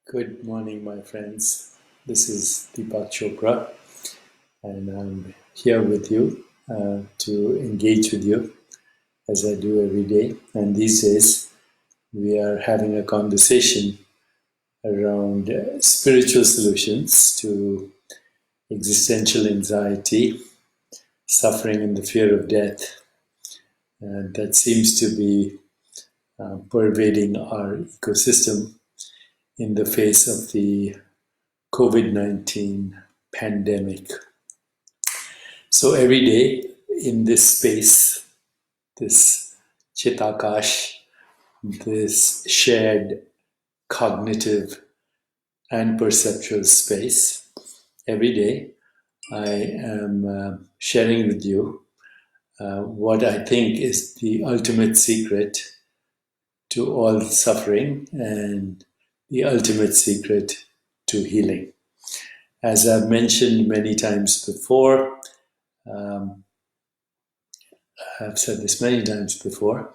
Good morning, my friends. This is Deepak Chopra, and I'm here with you to engage with you as I do every day. And these days, we are having a conversation around spiritual solutions to existential anxiety, suffering, and the fear of death. And that seems to be pervading our ecosystem in the face of the COVID-19 pandemic. So every day in this space, this chitakash, this shared cognitive and perceptual space, every day I am sharing with you what I think is the ultimate secret to all suffering and the ultimate secret to healing. As I've mentioned many times before, I've said this many times before,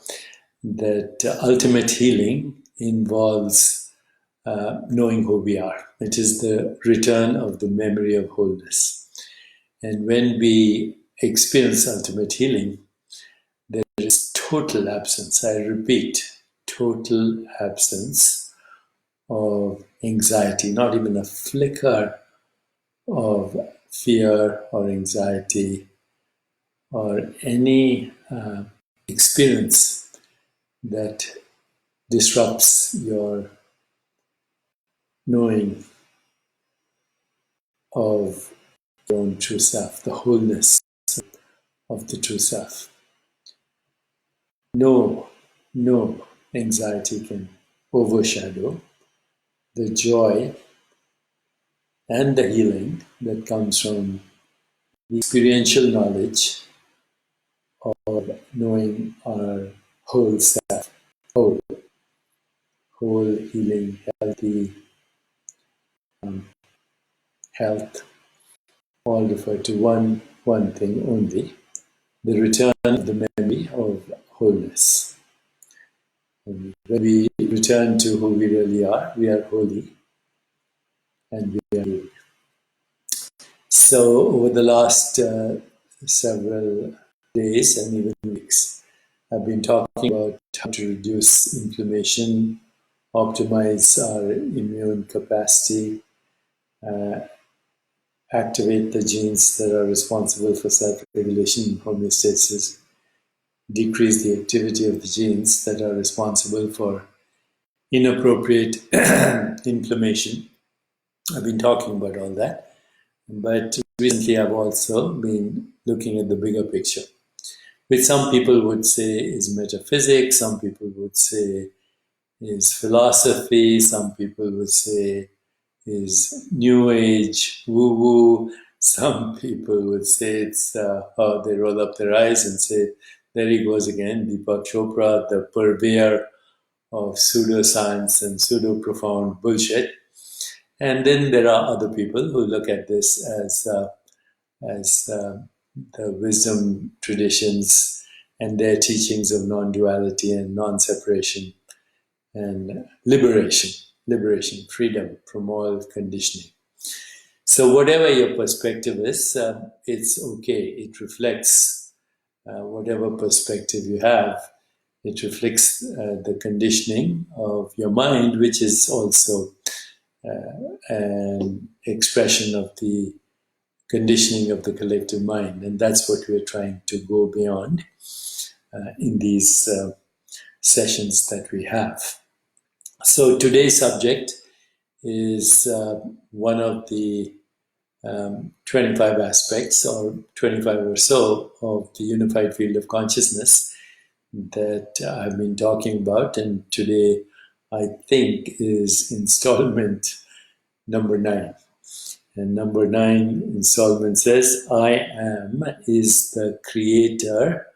that ultimate healing involves knowing who we are. It is the return of the memory of wholeness. And when we experience ultimate healing, there is total absence, I repeat, total absence of anxiety, not even a flicker of fear or anxiety or any experience that disrupts your knowing of your own true self, the wholeness of the true self. No anxiety can overshadow the joy and the healing that comes from the experiential knowledge of knowing our whole self, whole, healing, healthy, health, all refer to one thing only, the return of the memory of wholeness. And when we return to who we really are, we are holy and we are healed. So over the last several days and even weeks, I've been talking about how to reduce inflammation, optimize our immune capacity, activate the genes that are responsible for self-regulation and homeostasis, decrease the activity of the genes that are responsible for inappropriate inflammation. I've been talking about all that, but recently I've also been looking at the bigger picture, which some people would say is metaphysics, some people would say is philosophy, some people would say is new age, woo-woo. Some people would say it's how they roll up their eyes and say, there he goes again, Deepak Chopra, the purveyor of pseudoscience and pseudo-profound bullshit. And then there are other people who look at this as the wisdom traditions and their teachings of non-duality and non-separation and liberation, freedom from all conditioning. So whatever your perspective is, it's okay. It reflects whatever perspective you have. It reflects the conditioning of your mind, which is also an expression of the conditioning of the collective mind. And that's what we're trying to go beyond in these sessions that we have. So today's subject is one of the 25 aspects or 25 or so of the unified field of consciousness that I've been talking about. And today I think is installment number 9. And number 9 installment says, I am is the creator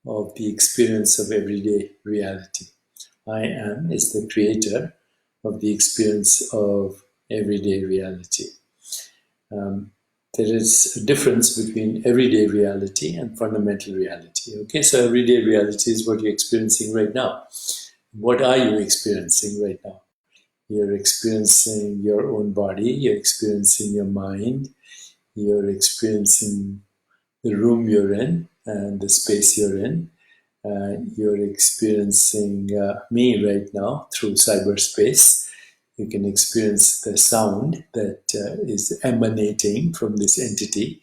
of the experience of everyday reality. I am is the creator of the experience of everyday reality. There is a difference between everyday reality and fundamental reality. Okay, so everyday reality is what you're experiencing right now. What are you experiencing right now? You're experiencing your own body, you're experiencing your mind, you're experiencing the room you're in and the space you're in. You're experiencing me right now through cyberspace. You can experience the sound that is emanating from this entity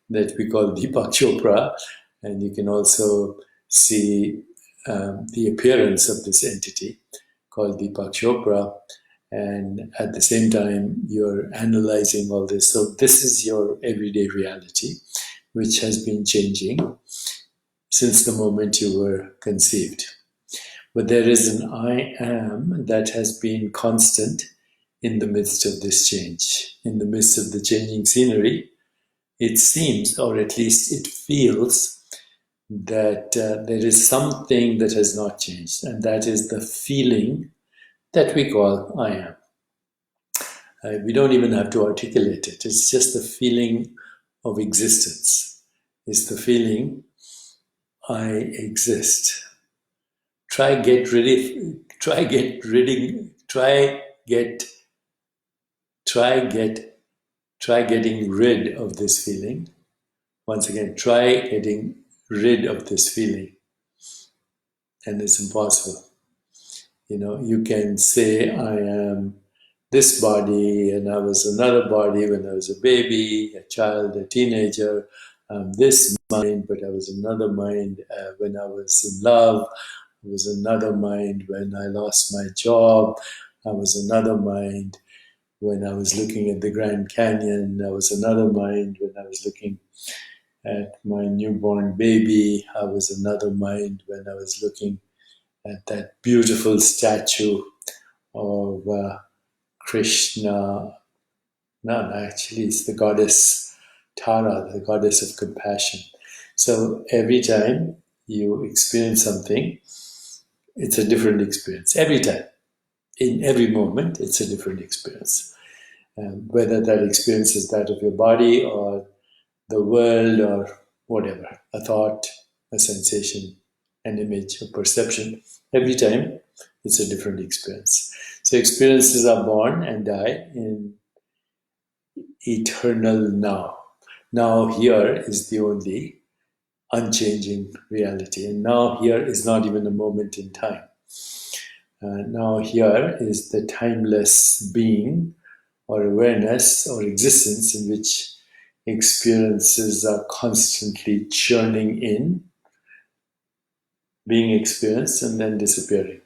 that we call Deepak Chopra, and you can also see the appearance of this entity called Deepak Chopra, and at the same time you're analyzing all this. So this is your everyday reality, which has been changing since the moment you were conceived. But there is an I am that has been constant in the midst of this change, in the midst of the changing scenery. It seems, or at least it feels, that there is something that has not changed, and that is the feeling that we call I am. We don't even have to articulate it. It's just the feeling of existence. It's the feeling I exist. Try getting rid of this feeling. Once again, try getting rid of this feeling. And it's impossible. You can say, I am this body, and I was another body when I was a baby, a child, a teenager. I'm this mind, but I was another mind when I was in love. I was another mind when I lost my job. I was another mind when I was looking at the Grand Canyon. I was another mind when I was looking at my newborn baby. I was another mind when I was looking at that beautiful statue of Krishna. No, actually, it's the goddess Tara, the goddess of compassion. So every time you experience something, it's a different experience. Every time, in every moment, it's a different experience. Whether that experience is that of your body or the world or whatever, a thought, a sensation, an image, a perception, every time it's a different experience. So experiences are born and die in eternal now. Now here is the only unchanging reality. And now here is not even a moment in time. Now here is the timeless being or awareness or existence in which experiences are constantly churning in, being experienced and then disappearing.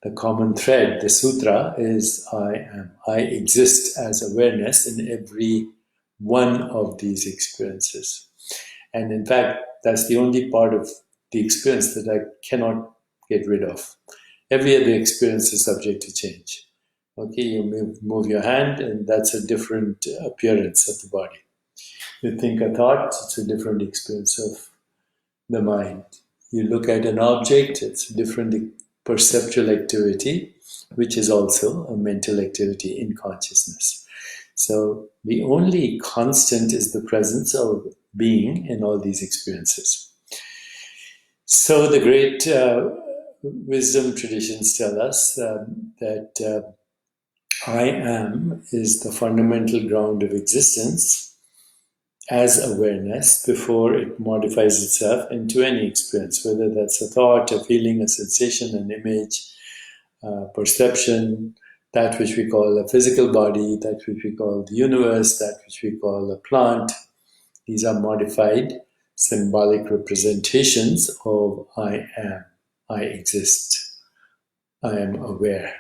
The common thread, the sutra, is I am. I exist as awareness in every one of these experiences. And in fact, that's the only part of the experience that I cannot get rid of. Every other experience is subject to change. Okay, you move your hand, and that's a different appearance of the body. You think a thought, it's a different experience of the mind. You look at an object, it's a different perceptual activity, which is also a mental activity in consciousness. So the only constant is the presence of being in all these experiences. So the great wisdom traditions tell us that I am is the fundamental ground of existence as awareness before it modifies itself into any experience, whether that's a thought, a feeling, a sensation, an image, perception, that which we call a physical body, that which we call the universe, that which we call a plant. These are modified symbolic representations of I am, I exist, I am aware.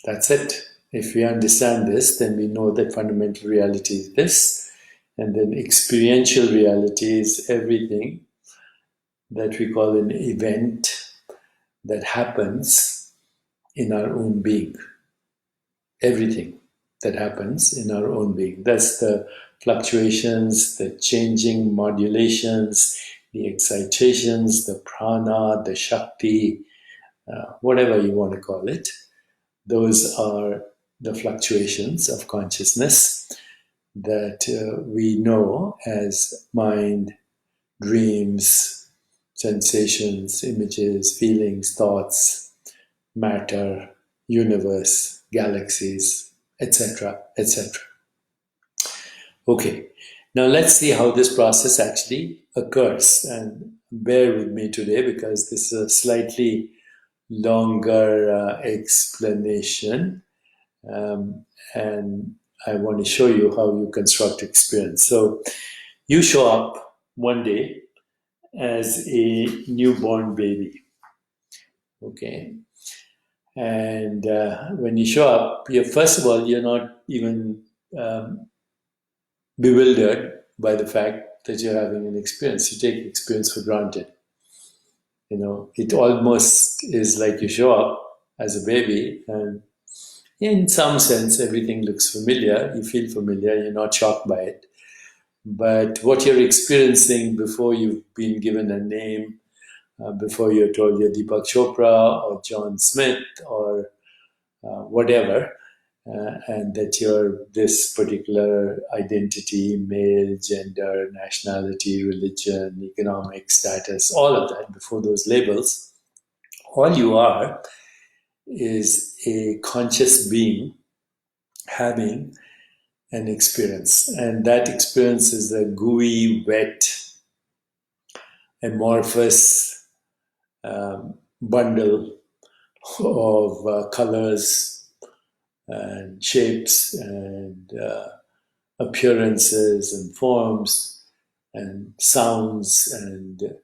That's it. If we understand this, then we know that fundamental reality is this, and then experiential reality is everything that we call an event that happens in our own being. Everything that happens in our own being. That's the fluctuations, the changing modulations, the excitations, the prana, the shakti, whatever you want to call it. Those are the fluctuations of consciousness that we know as mind, dreams, sensations, images, feelings, thoughts, matter, universe, galaxies, etc., etc. Okay, now let's see how this process actually occurs. And bear with me today because this is a slightly longer explanation. And I want to show you how you construct experience. So you show up one day as a newborn baby. Okay. And when you show up, first of all, you're not even bewildered by the fact that you're having an experience. You take experience for granted. It almost is like you show up as a baby, and in some sense, everything looks familiar. You feel familiar. You're not shocked by it. But what you're experiencing before you've been given a name, before you're told you're Deepak Chopra or John Smith or whatever, and that you're this particular identity, male, gender, nationality, religion, economic status, all of that, before those labels, all you are is a conscious being having an experience. And that experience is a gooey, wet, amorphous bundle of colors and shapes and appearances and forms and sounds and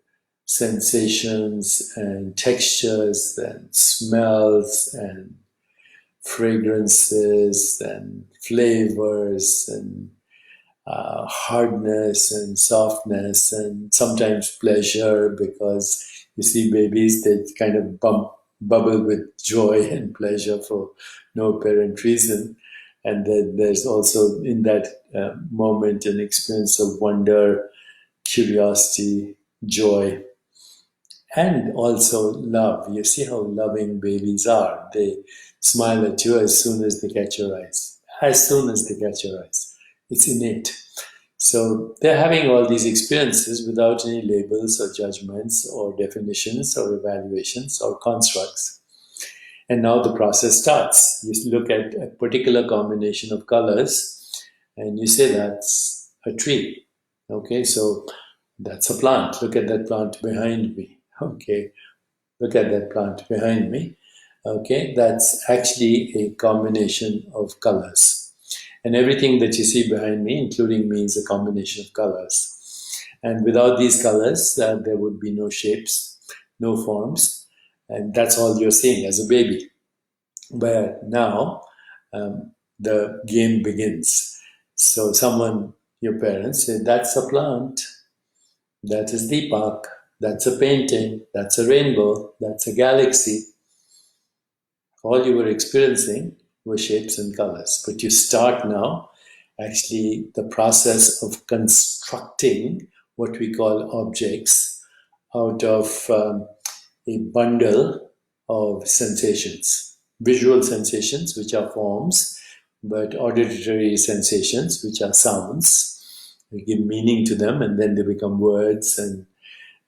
sensations and textures and smells and fragrances and flavors and hardness and softness and sometimes pleasure, because you see babies, they kind of bubble with joy and pleasure for no apparent reason. And then there's also in that moment an experience of wonder, curiosity, joy, and also love. You see how loving babies are. They smile at you as soon as they catch your eyes. As soon as they catch your eyes. It's innate. So they're having all these experiences without any labels or judgments or definitions or evaluations or constructs. And now the process starts. You look at a particular combination of colors and you say that's a tree. Okay, so that's a plant. Look at that plant behind me. Okay, look at that plant behind me. Okay, that's actually a combination of colors. And everything that you see behind me, including me, is a combination of colors. And without these colors, there would be no shapes, no forms. And that's all you're seeing as a baby. But now the game begins. So someone, your parents, say, that's a plant, that is Deepak, that's a painting, that's a rainbow, that's a galaxy. All you were experiencing were shapes and colors. But you start now actually the process of constructing what we call objects out of a bundle of sensations, visual sensations, which are forms, but auditory sensations, which are sounds. We give meaning to them, and then they become words, and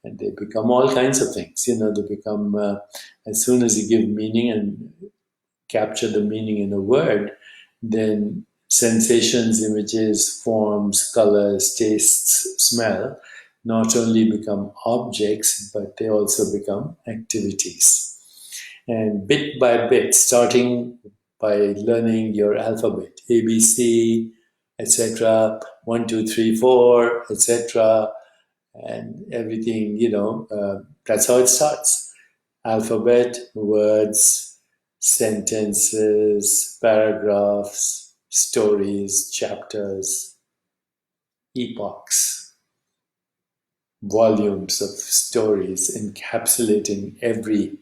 they become all kinds of things. They become, as soon as you give meaning and capture the meaning in a word, then sensations, images, forms, colors, tastes, smell not only become objects, but they also become activities. And bit by bit, starting by learning your alphabet, ABC, etc., 1, 2, 3, 4, etc., and everything, that's how it starts. Alphabet, words, sentences, paragraphs, stories, chapters, epochs, volumes of stories encapsulating every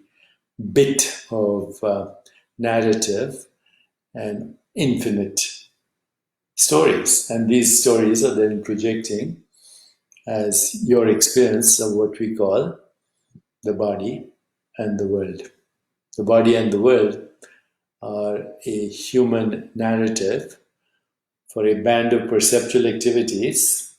bit of narrative and infinite stories. And these stories are then projecting as your experience of what we call the body and the world. The body and the world are a human narrative for a band of perceptual activities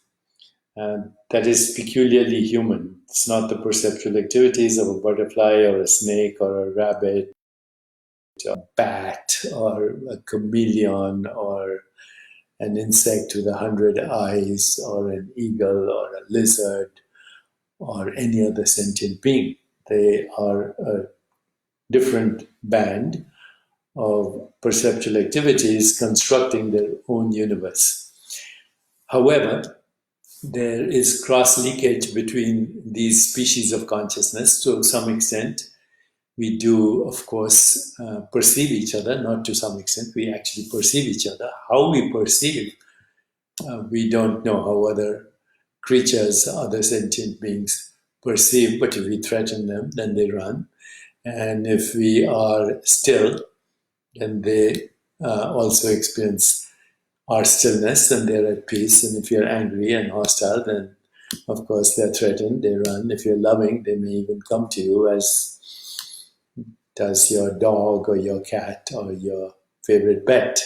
that is peculiarly human. It's not the perceptual activities of a butterfly or a snake or a rabbit a bat or a chameleon or an insect with 100 eyes or an eagle or a lizard or any other sentient being. They are a different band of perceptual activities constructing their own universe. However, there is cross leakage between these species of consciousness to some extent. We do, of course, perceive each other, not to some extent, we actually perceive each other. How we perceive, we don't know how other creatures, other sentient beings perceive, but if we threaten them, then they run. And if we are still, then they also experience our stillness and they're at peace. And if you're angry and hostile, then of course they're threatened, they run. If you're loving, they may even come to you, as does your dog or your cat or your favorite pet.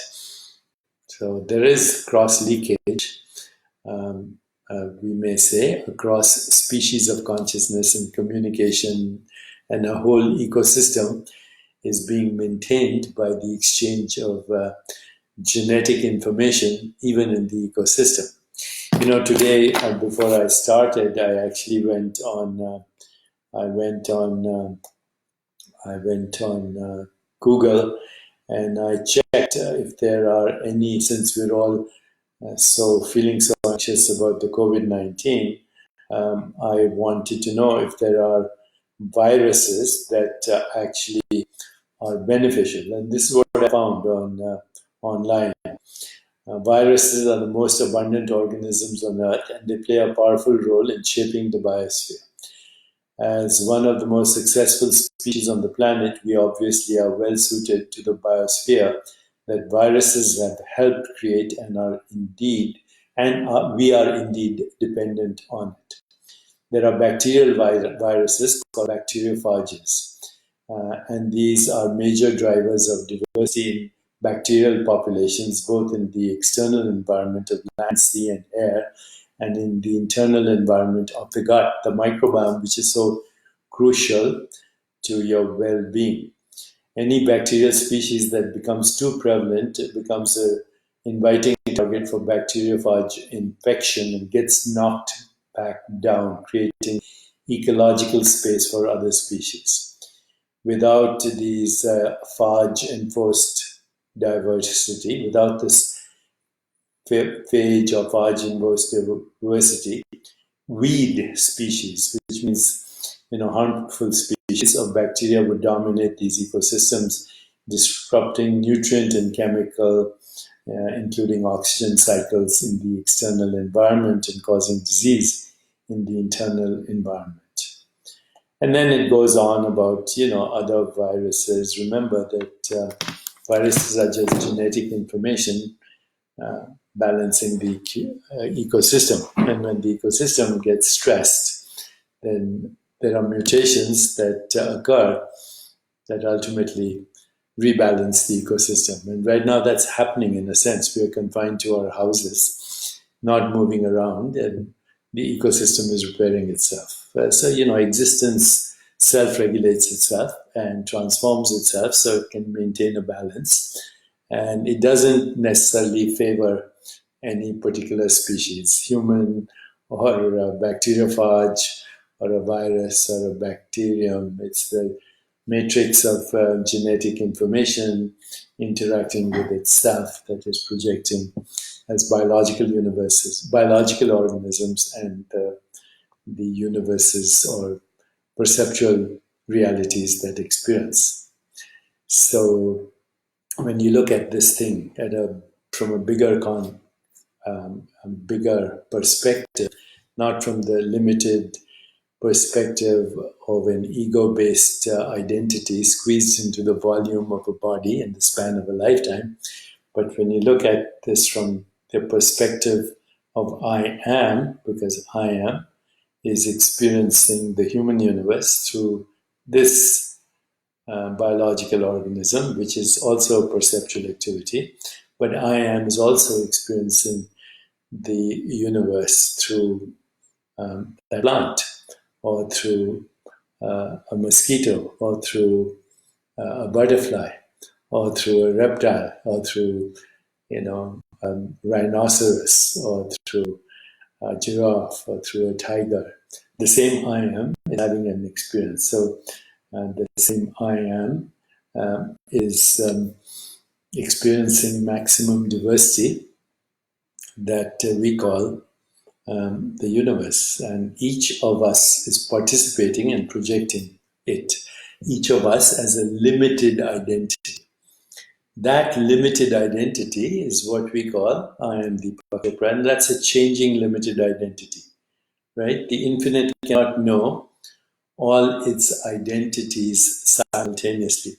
So there is cross leakage, we may say, across species of consciousness and communication, and a whole ecosystem is being maintained by the exchange of genetic information, even in the ecosystem. Today, before I started, I actually went on. I went on Google and I checked if there are any. Since we're all feeling so anxious about the COVID-19, I wanted to know if there are viruses that actually are beneficial. And this is what I found on online. Viruses are the most abundant organisms on Earth, and they play a powerful role in shaping the biosphere. As one of the most successful species on the planet, we obviously are well suited to the biosphere that viruses have helped create and we are indeed dependent on it. There are bacterial viruses called bacteriophages, and these are major drivers of diversity in bacterial populations, both in the external environment of land, sea, and air, and in the internal environment of the gut, the microbiome, which is so crucial to your well-being. Any bacterial species that becomes too prevalent becomes an inviting target for bacteriophage infection and gets knocked back down, creating ecological space for other species. Without these phage-enforced diversity, without this phage or phage-enforced diversity, weed species, which means harmful species of bacteria, would dominate these ecosystems, disrupting nutrient and chemical, including oxygen cycles in the external environment and causing disease in the internal environment. And then it goes on about other viruses. Remember that viruses are just genetic information balancing the ecosystem. And when the ecosystem gets stressed, then there are mutations that occur that ultimately rebalance the ecosystem. And right now that's happening in a sense. We are confined to our houses, not moving around, and the ecosystem is repairing itself. Existence self-regulates itself and transforms itself so it can maintain a balance. And it doesn't necessarily favor any particular species, human or a bacteriophage or a virus or a bacterium. It's the matrix of genetic information interacting with itself that is projecting as biological organisms, and the universes or perceptual realities that experience. So when you look at this thing from a bigger perspective, not from the limited perspective of an ego-based identity squeezed into the volume of a body in the span of a lifetime, but when you look at this from the perspective of I am, because I am is experiencing the human universe through this biological organism, which is also a perceptual activity, but I am is also experiencing the universe through a plant, or through a mosquito, or through a butterfly, or through a reptile, or through, rhinoceros, or through a giraffe, or through a tiger. The same I am is having an experience. So the same I am is experiencing maximum diversity that we call the universe. And each of us is participating and projecting it. Each of us has a limited identity. That limited identity is what we call I am Deepak Chopra, and that's a changing limited identity, right? The infinite cannot know all its identities simultaneously.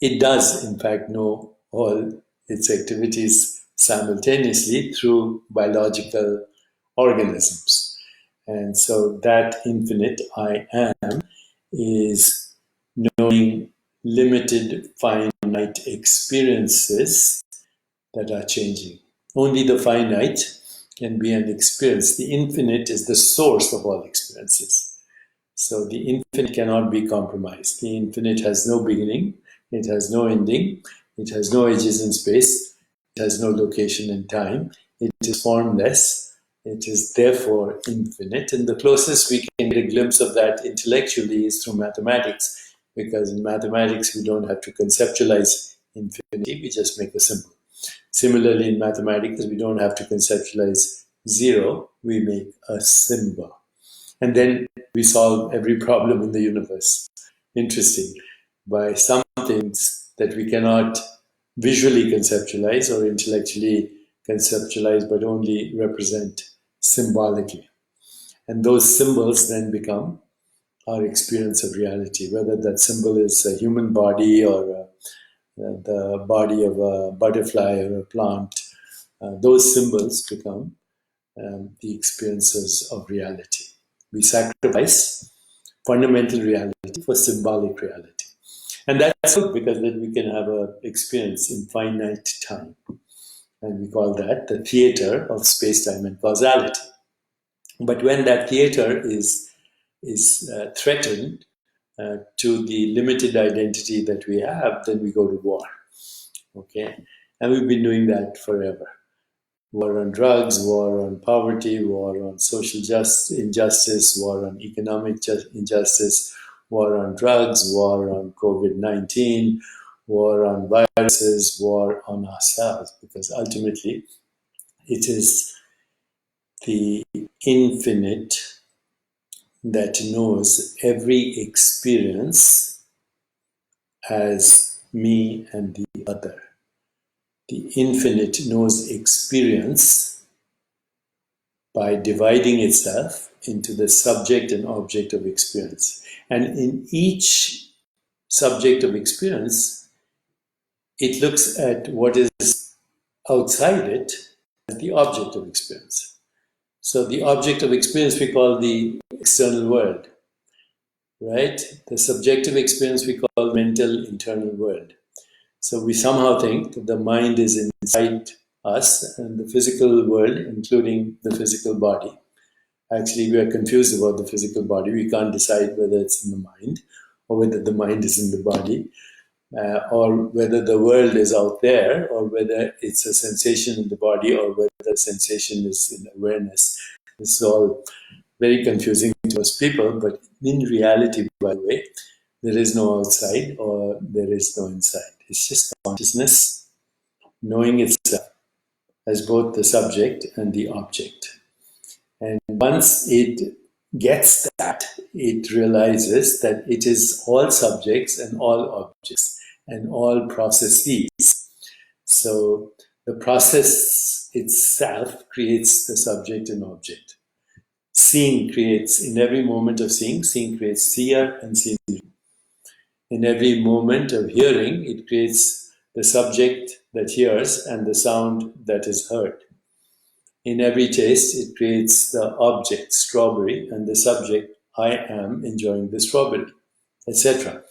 It does, in fact, know all its activities simultaneously through biological organisms. And so that infinite I am is knowing limited, finite experiences that are changing. Only the finite can be an experience. The infinite is the source of all experiences. So the infinite cannot be compromised. The infinite has no beginning, it has no ending, it has no edges in space, it has no location in time, it is formless, it is therefore infinite. And the closest we can get a glimpse of that intellectually is through mathematics, because in mathematics we don't have to conceptualize infinity, we just make a symbol. Similarly, in mathematics, we don't have to conceptualize zero, we make a symbol. And then we solve every problem in the universe. Interesting. By some things that we cannot visually conceptualize or intellectually conceptualize, but only represent symbolically. And those symbols then become our experience of reality, whether that symbol is a human body or the body of a butterfly or a plant. Those symbols become the experiences of reality. We sacrifice fundamental reality for symbolic reality. And that's good, because then we can have an experience in finite time. And we call that the theater of space-time and causality. But when that theater is threatened to the limited identity that we have, then we go to war. Okay? And we've been doing that forever. War on drugs, war on poverty, war on social injustice, war on economic injustice, war on drugs, war on COVID-19, war on viruses, war on ourselves, because ultimately it is the infinite that knows every experience as me and the other. The infinite knows experience by dividing itself into the subject and object of experience. And in each subject of experience, it looks at what is outside it as the object of experience. So the object of experience we call the external world, right? The subjective experience we call mental internal world. So we somehow think that the mind is inside us and the physical world, including the physical body. Actually, we are confused about the physical body. We can't decide whether it's in the mind or whether the mind is in the body, or whether the world is out there, or whether it's a sensation in the body, or whether the sensation is in awareness. This is all very confusing to most people, but in reality, by the way, there is no outside or there is no inside. It's just consciousness knowing itself as both the subject and the object. And once it gets that, it realizes that it is all subjects and all objects and all processes. So the process itself creates the subject and object. Seeing creates, in every moment of seeing creates seer and seen. In every moment of hearing, it creates the subject that hears and the sound that is heard. In every taste, it creates the object, strawberry, and the subject, I am enjoying the strawberry, etc.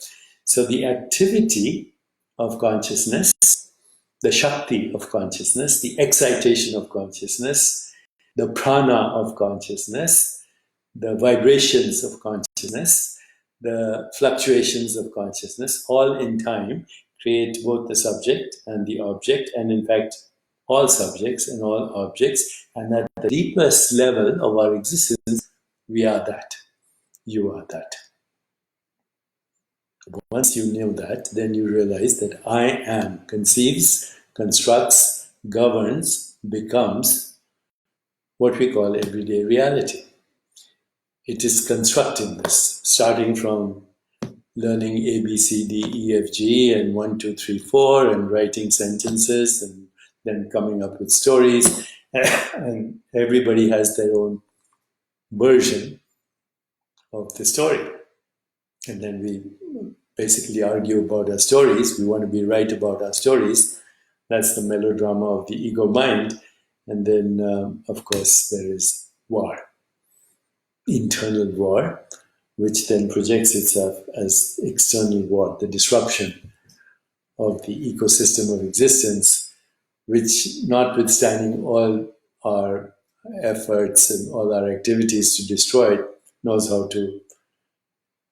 So the activity of consciousness, the Shakti of consciousness, the excitation of consciousness, the prana of consciousness, the vibrations of consciousness, the fluctuations of consciousness, all in time create both the subject and the object, and in fact, all subjects and all objects. And at the deepest level of our existence, we are that. You are that. Once you knew that, then you realize that I am conceives, constructs, governs, becomes what we call everyday reality. It is constructing this, starting from learning A, B, C, D, E, F, G, and 1, 2, 3, 4, and writing sentences, and then coming up with stories. And everybody has their own version of the story. And then we basically argue about our stories. We want to be right about our stories. That's the melodrama of the ego mind. And then, of course, there is war, internal war, which then projects itself as external war, the disruption of the ecosystem of existence, which, notwithstanding all our efforts and all our activities to destroy it, knows how to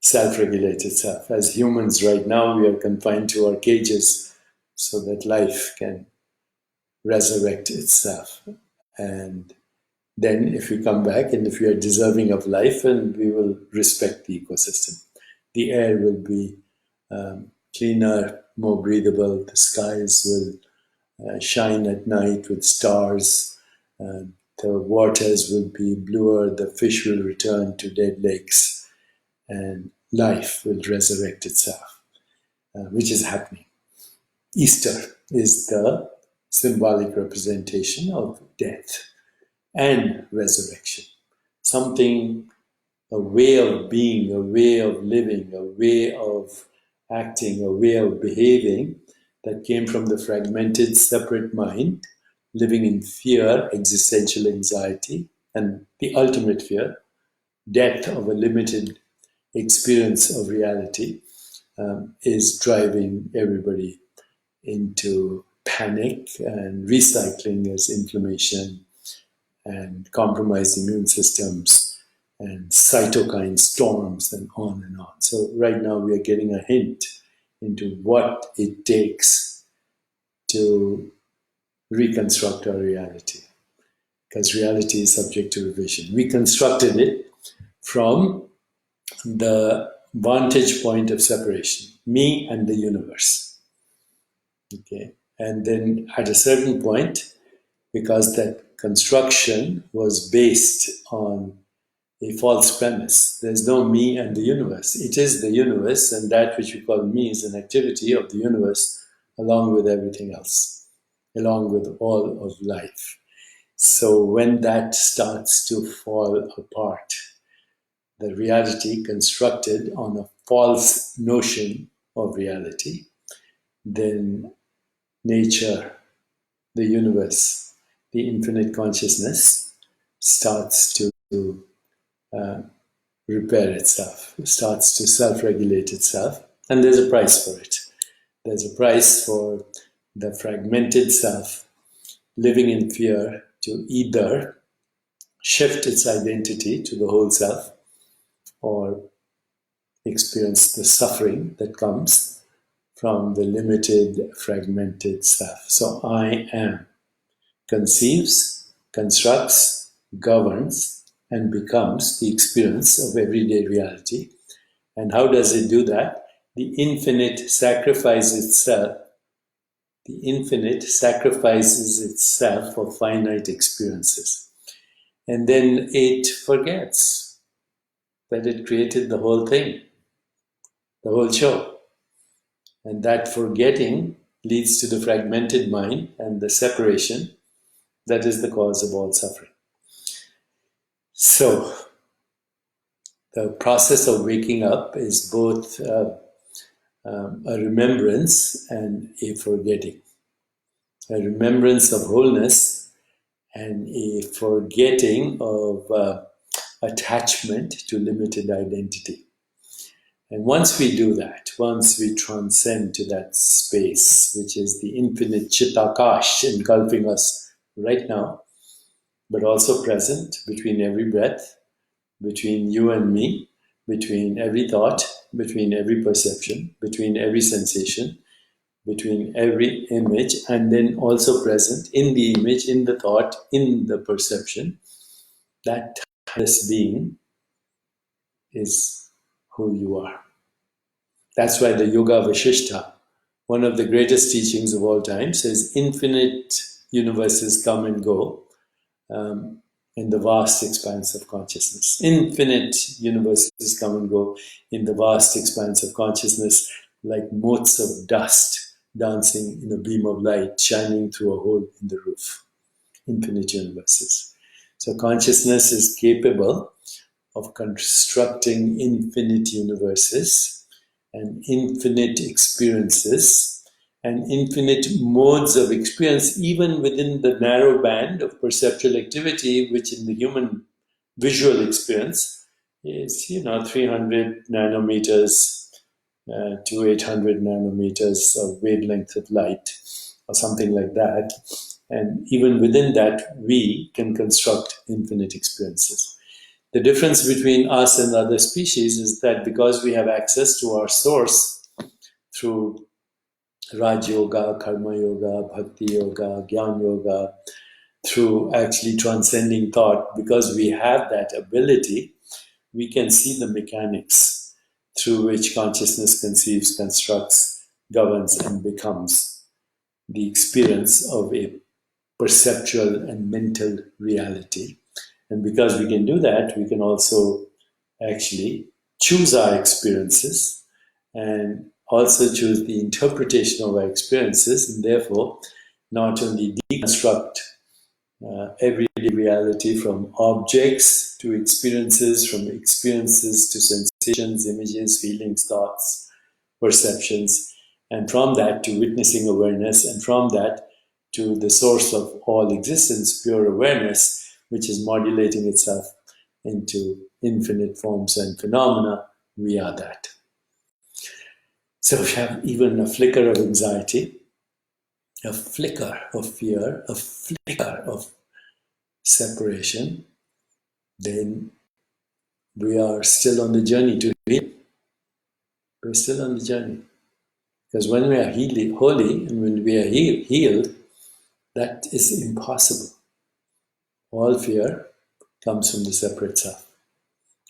self-regulate itself. As humans right now, we are confined to our cages so that life can resurrect itself. And then if we come back and if we are deserving of life, and we will respect the ecosystem. The air will be cleaner, more breathable. The skies will shine at night with stars. The waters will be bluer. The fish will return to dead lakes. And life will resurrect itself, which is happening. Easter is the symbolic representation of death and resurrection. Something, a way of being, a way of living, a way of acting, a way of behaving that came from the fragmented, separate mind, living in fear, existential anxiety, and the ultimate fear, death of a limited experience of reality, is driving everybody into panic and recycling as inflammation and compromised immune systems and cytokine storms and on and on. So right now we are getting a hint into what it takes to reconstruct our reality, because reality is subject to revision. We constructed it from the vantage point of separation, me and the universe. Okay, and then at a certain point, because that construction was based on a false premise, there's no me and the universe. It is the universe, and that which we call me is an activity of the universe along with everything else, along with all of life. So when that starts to fall apart, the reality constructed on a false notion of reality, then nature, the universe, the infinite consciousness starts to repair itself, starts to self-regulate itself, and there's a price for it. There's a price for the fragmented self living in fear to either shift its identity to the whole self or experience the suffering that comes from the limited, fragmented self. So I am conceives, constructs, governs, and becomes the experience of everyday reality. And how does it do that? The infinite sacrifices itself. The infinite sacrifices itself for finite experiences. And then it forgets that it created the whole thing, the whole show. And that forgetting leads to the fragmented mind and the separation that is the cause of all suffering. So, the process of waking up is both a remembrance and a forgetting. A remembrance of wholeness and a forgetting of attachment to limited identity. And once we do that, once we transcend to that space, which is the infinite Chitakash engulfing us right now, but also present between every breath, between you and me, between every thought, between every perception, between every sensation, between every image, and then also present in the image, in the thought, in the perception. That timeless being is who you are. That's why the Yoga Vashishta, one of the greatest teachings of all time, says infinite universes come and go in the vast expanse of consciousness. Infinite universes come and go in the vast expanse of consciousness, like motes of dust dancing in a beam of light shining through a hole in the roof. Infinite universes. So consciousness is capable of constructing infinite universes and infinite experiences and infinite modes of experience, even within the narrow band of perceptual activity, which in the human visual experience is, 300 nanometers to 800 nanometers of wavelength of light, or something like that. And even within that, we can construct infinite experiences. The difference between us and other species is that because we have access to our source through Raj Yoga, Karma Yoga, Bhakti Yoga, Gyan Yoga, through actually transcending thought, because we have that ability, we can see the mechanics through which consciousness conceives, constructs, governs, and becomes the experience of a perceptual and mental reality. And because we can do that, we can also actually choose our experiences and also choose the interpretation of our experiences, and therefore not only deconstruct everyday reality from objects to experiences, from experiences to sensations, images, feelings, thoughts, perceptions, and from that to witnessing awareness, and from that to the source of all existence, pure awareness, which is modulating itself into infinite forms and phenomena. We are that. So if you have even a flicker of anxiety, a flicker of fear, a flicker of separation, then we are still on the journey to heal. We're still on the journey. Because when we are holy and when we are healed, that is impossible. All fear comes from the separate self.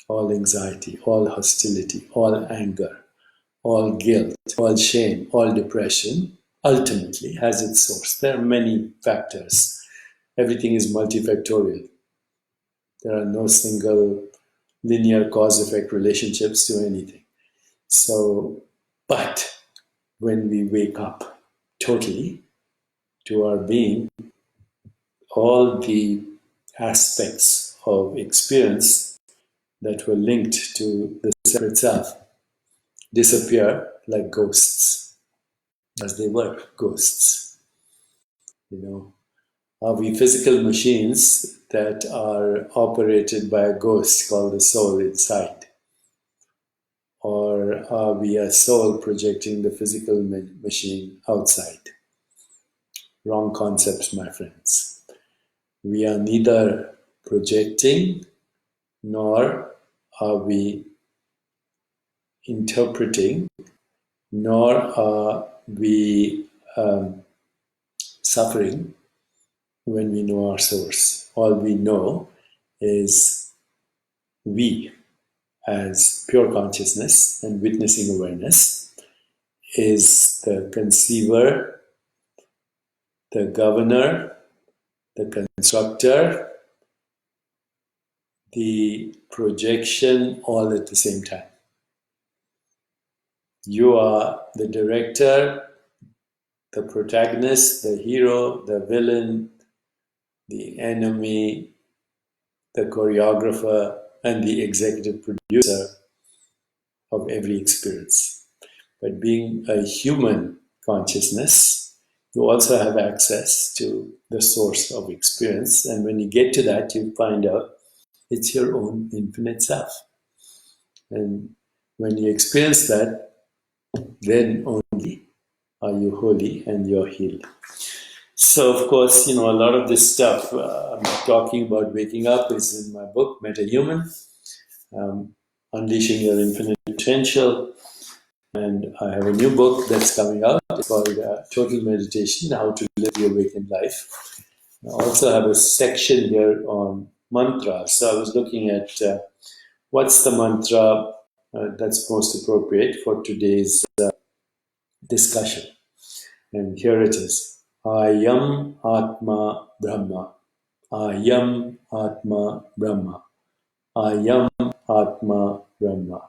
All anxiety, all hostility, all anger, all guilt, all shame, all depression ultimately has its source. There are many factors. Everything is multifactorial. There are no single linear cause-effect relationships to anything. So, but when we wake up totally to our being, all the aspects of experience that were linked to the separate self disappear like ghosts, as they were ghosts. Are we physical machines that are operated by a ghost called the soul inside? Or are we a soul projecting the physical machine outside? Wrong concepts, my friends. We are neither projecting nor are we interpreting, nor are we suffering when we know our source. All we know is we, as pure consciousness and witnessing awareness, is the conceiver, the governor, the constructor, the projection, all at the same time. You are the director, the protagonist, the hero, the villain, the enemy, the choreographer, and the executive producer of every experience. But being a human consciousness, you also have access to the source of experience. And when you get to that, you find out it's your own infinite self. And when you experience that, then only are you holy and you're healed. So, of course, a lot of this stuff I'm talking about waking up is in my book, Meta-Human, Unleashing Your Infinite Potential. And I have a new book that's coming out. It's called Total Meditation, How to Live the Awakened Life. I also have a section here on mantra. So I was looking at what's the mantra that's most appropriate for today's discussion. And here it is. Ayam Atma Brahma. Ayam Atma Brahma. Ayam Atma Brahma.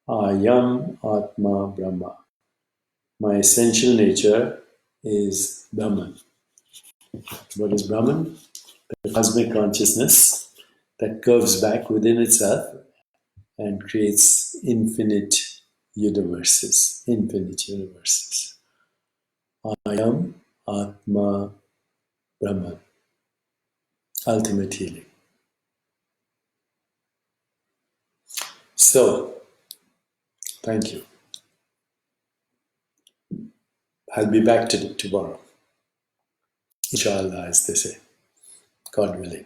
Ayam Atma Brahma. My essential nature is Brahman. What is Brahman? The cosmic consciousness that curves back within itself and creates infinite universes. Infinite universes. Ayam Atma Brahman. Ultimate healing. So, thank you. I'll be back tomorrow. Inshallah, as they say. God willing.